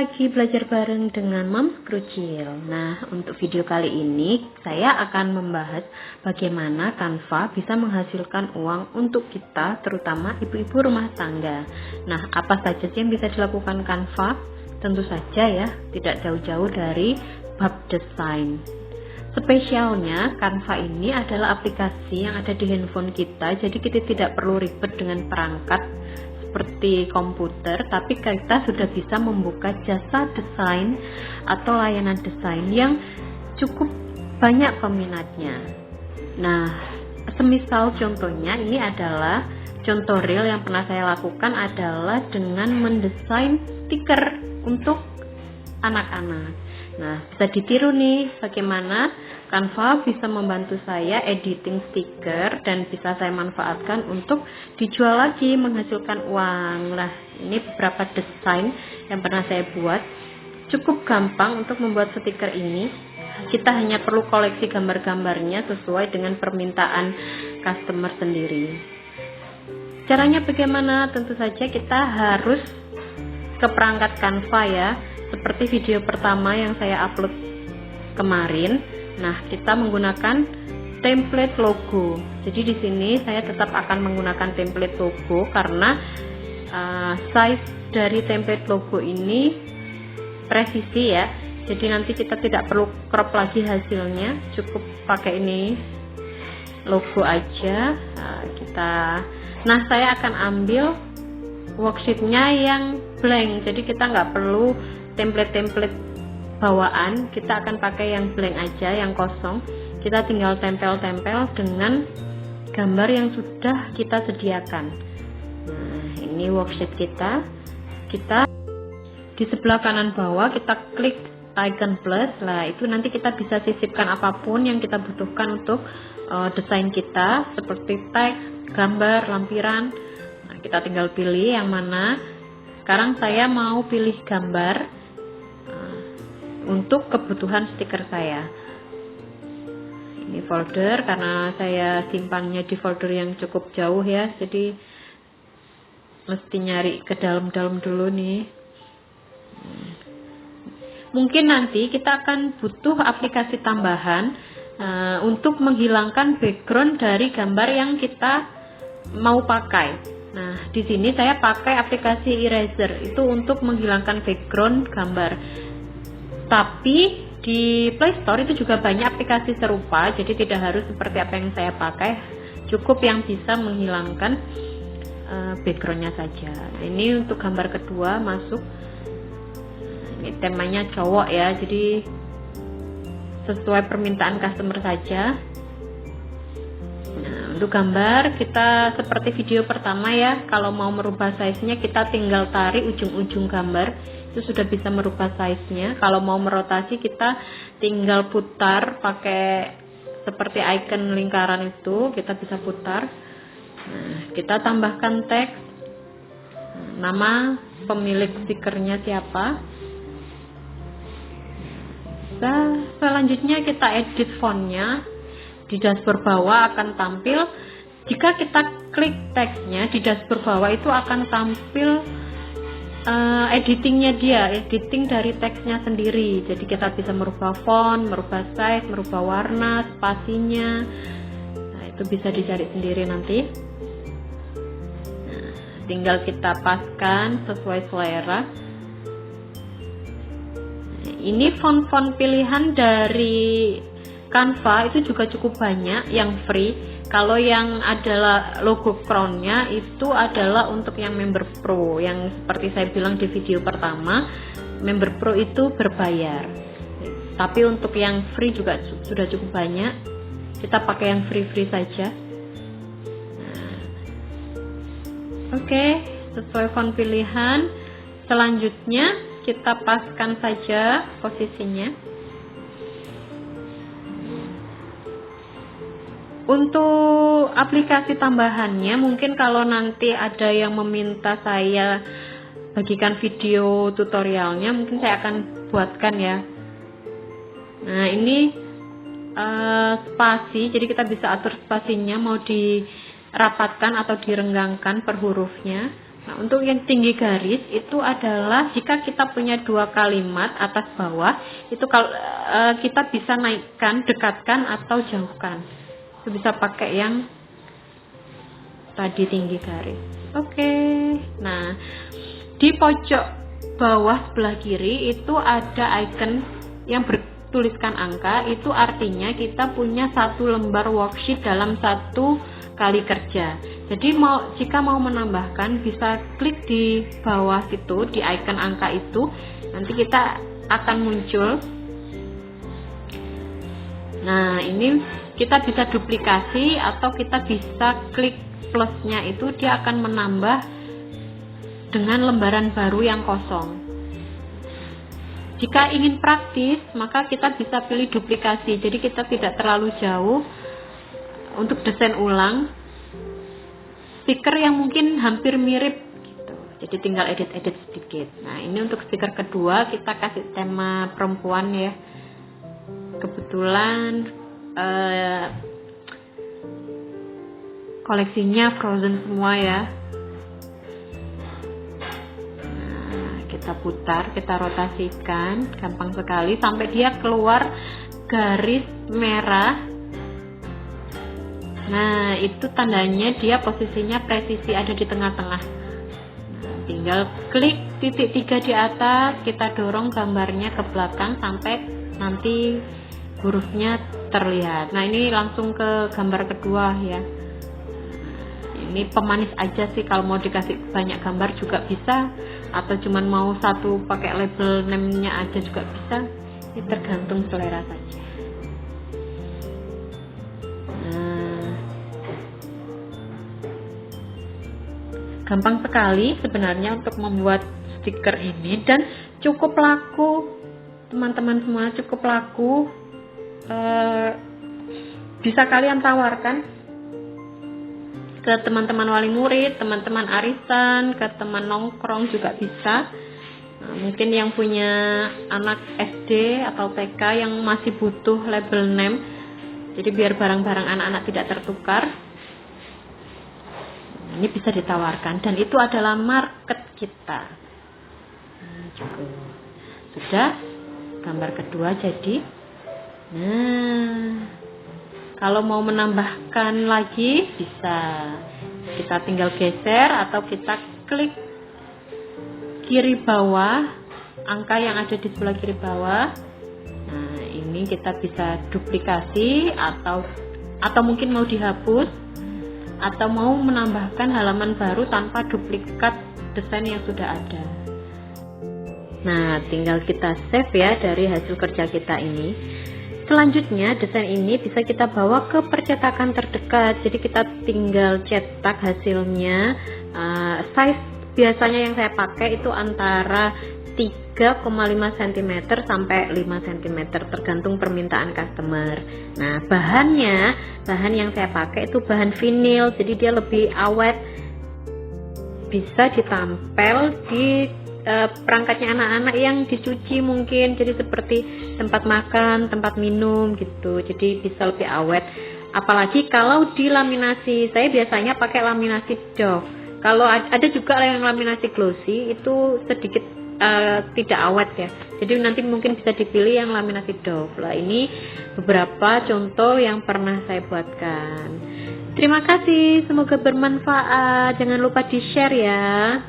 lagi belajar bareng dengan Mams Krucil. Nah, untuk video kali ini saya akan membahas bagaimana Canva bisa menghasilkan uang untuk kita, terutama ibu-ibu rumah tangga. Nah, apa saja sih yang bisa dilakukan Canva? Tentu saja ya, tidak jauh-jauh dari bab desain. Spesialnya Canva ini adalah aplikasi yang ada di handphone kita, jadi kita tidak perlu ribet dengan perangkat seperti komputer, tapi kita sudah bisa membuka jasa desain atau layanan desain yang cukup banyak peminatnya. Nah, semisal contohnya ini adalah contoh real yang pernah saya lakukan adalah dengan mendesain stiker untuk anak-anak. Nah, bisa ditiru nih bagaimana Canva bisa membantu saya editing stiker dan bisa saya manfaatkan untuk dijual lagi menghasilkan uang. Nah, ini beberapa desain yang pernah saya buat. Cukup gampang untuk membuat stiker ini. Kita hanya perlu koleksi gambar-gambarnya sesuai dengan permintaan customer sendiri. Caranya bagaimana? Tentu saja kita harus ke perangkat Canva ya. Seperti video pertama yang saya upload kemarin. Nah, kita menggunakan template logo. Jadi di sini saya tetap akan menggunakan template logo karena size dari template logo ini presisi ya. Jadi nanti kita tidak perlu crop lagi hasilnya, cukup pakai ini logo aja. Nah, saya akan ambil worksheetnya yang blank. Jadi kita nggak perlu template bawaan, kita akan pakai yang blank aja, yang kosong. Kita tinggal tempel-tempel dengan gambar yang sudah kita sediakan. Nah, ini worksheet kita di sebelah kanan bawah kita klik icon plus. Nah, itu nanti kita bisa sisipkan apapun yang kita butuhkan untuk desain kita, seperti teks, gambar, lampiran. Nah, kita tinggal pilih yang mana. Sekarang saya mau pilih gambar untuk kebutuhan stiker saya. Ini folder karena saya simpannya di folder yang cukup jauh ya, jadi mesti nyari ke dalam-dalam dulu nih. Mungkin nanti kita akan butuh aplikasi tambahan untuk menghilangkan background dari gambar yang kita mau pakai. Nah, di sini saya pakai aplikasi eraser itu untuk menghilangkan background gambar. Tapi di Play Store itu juga banyak aplikasi serupa, jadi tidak harus seperti apa yang saya pakai, cukup yang bisa menghilangkan backgroundnya saja. Ini untuk gambar kedua masuk. Ini temanya cowok ya, jadi sesuai permintaan customer saja. Nah, untuk gambar kita seperti video pertama ya, kalau mau merubah size-nya kita tinggal tarik ujung-ujung gambar, itu sudah bisa merubah size-nya. Kalau mau merotasi kita tinggal putar pakai seperti icon lingkaran itu, kita bisa putar. Nah, kita tambahkan teks, nama pemilik stikernya siapa. Nah, selanjutnya kita edit fontnya. Di dashboard bawah akan tampil, jika kita klik teksnya di dashboard bawah itu akan tampil editingnya dia, editing dari teksnya sendiri. Jadi kita bisa merubah font, merubah size, merubah warna, spasinya. Nah, itu bisa dicari sendiri nanti. Nah, tinggal kita paskan sesuai selera. Nah, ini font-font pilihan dari Canva itu juga cukup banyak yang free. Kalau yang adalah logo crown-nya itu adalah untuk yang member pro, yang seperti saya bilang di video pertama, member pro itu berbayar. Tapi untuk yang free juga sudah cukup banyak. Kita pakai yang free saja. Nah, oke, sesuai font pilihan. Selanjutnya kita paskan saja posisinya. Untuk aplikasi tambahannya, mungkin kalau nanti ada yang meminta saya bagikan video tutorialnya, mungkin saya akan buatkan ya. Nah, ini spasi, jadi kita bisa atur spasinya mau dirapatkan atau direnggangkan per hurufnya. Nah, untuk yang tinggi garis itu adalah jika kita punya dua kalimat atas bawah, itu kalau kita bisa naikkan, dekatkan atau jauhkan. Itu bisa pakai yang tadi tinggi garis. Oke. Nah, di pojok bawah sebelah kiri itu ada icon yang bertuliskan angka. Itu artinya kita punya satu lembar worksheet dalam satu kali kerja. Jadi jika mau menambahkan bisa klik di bawah situ di icon angka itu, nanti kita akan muncul. Nah, ini kita bisa duplikasi atau kita bisa klik plusnya, itu dia akan menambah dengan lembaran baru yang kosong. Jika ingin praktis, maka kita bisa pilih duplikasi, jadi kita tidak terlalu jauh untuk desain ulang stiker yang mungkin hampir mirip gitu. Jadi tinggal edit-edit sedikit. Nah, ini untuk stiker kedua kita kasih tema perempuan ya. Kebetulan koleksinya Frozen semua ya. Nah, kita putar, kita rotasikan, gampang sekali sampai dia keluar garis merah. Nah, itu tandanya dia posisinya presisi ada di tengah-tengah. Nah, tinggal klik titik 3 di atas, kita dorong gambarnya ke belakang sampai nanti hurufnya terlihat. Nah, ini langsung ke gambar kedua ya. Ini pemanis aja sih, kalau mau dikasih banyak gambar juga bisa, atau cuman mau satu pakai label name-nya aja juga bisa. Ini tergantung selera saja. Gampang sekali sebenarnya untuk membuat stiker ini dan cukup laku, teman-teman semua, cukup laku. Bisa kalian tawarkan ke teman-teman wali murid, teman-teman arisan, ke teman nongkrong juga bisa. Nah, mungkin yang punya anak SD atau TK yang masih butuh label name, jadi biar barang-barang anak-anak tidak tertukar, ini bisa ditawarkan dan itu adalah market kita. Nah, cukup. Sudah, gambar kedua jadi. Nah, kalau mau menambahkan lagi bisa, kita tinggal geser atau kita klik kiri bawah, angka yang ada di sebelah kiri bawah. Nah, ini kita bisa duplikasi atau mungkin mau dihapus, atau mau menambahkan halaman baru tanpa duplikat desain yang sudah ada. Nah, tinggal kita save ya dari hasil kerja kita ini. Selanjutnya desain ini bisa kita bawa ke percetakan terdekat, jadi kita tinggal cetak hasilnya. Size biasanya yang saya pakai itu antara 3,5 cm sampai 5 cm tergantung permintaan customer. Nah, bahan yang saya pakai itu bahan vinil, jadi dia lebih awet, bisa ditampel di perangkatnya anak-anak yang dicuci mungkin, jadi seperti tempat makan, tempat minum gitu, jadi bisa lebih awet. Apalagi kalau dilaminasi, saya biasanya pakai laminasi doff. Kalau ada juga yang laminasi glossy itu sedikit tidak awet ya, jadi nanti mungkin bisa dipilih yang laminasi doff. Lah, ini beberapa contoh yang pernah saya buatkan. Terima kasih, semoga bermanfaat. Jangan lupa di share ya.